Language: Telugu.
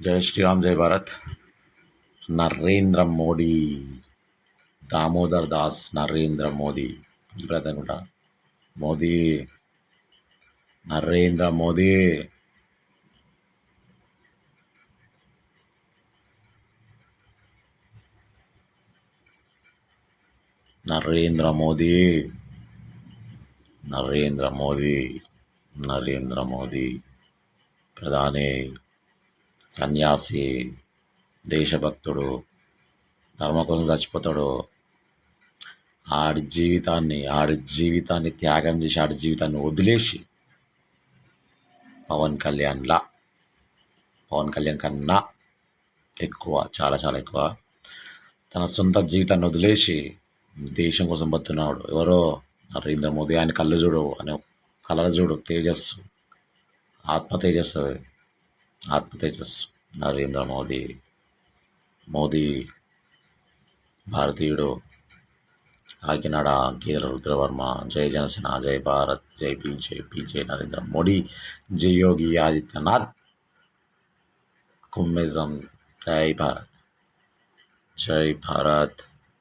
జై శ్రీరామ్, జై భారత్. నరేంద్ర మోడీ, దామోదర్ దాస్ నరేంద్ర మోదీ అనుకుంటా. మోదీ, నరేంద్ర మోదీ. నరేంద్ర మోదీ, నరేంద్ర మోదీ, నరేంద్ర మోదీ ప్రధాని, సన్యాసి, దేశభక్తుడు, ధర్మం కోసం చచ్చిపోతాడు. ఆడి జీవితాన్ని త్యాగం చేసి ఆడి జీవితాన్ని వదిలేసి పవన్ కళ్యాణ్ కన్నా ఎక్కువ, చాలా చాలా ఎక్కువ తన సొంత జీవితాన్ని వదిలేసి దేశం కోసం బతున్నాడు. ఎవరో నరేంద్ర మోదీ. ఆయన కళ్ళు చూడు తేజస్సు, ఆత్మ తేజస్సు. నరేంద్ర మోదీ, మోదీ భారతీయుడు. కాకినాడ గీర రుద్రవర్మ. జై జనసేన, జై భారత్, జై బీజే నరేంద్ర మోడీ, జై యోగి ఆదిత్యనాథ్. కుమ్మిజం. జై భారత్, జై భారత్.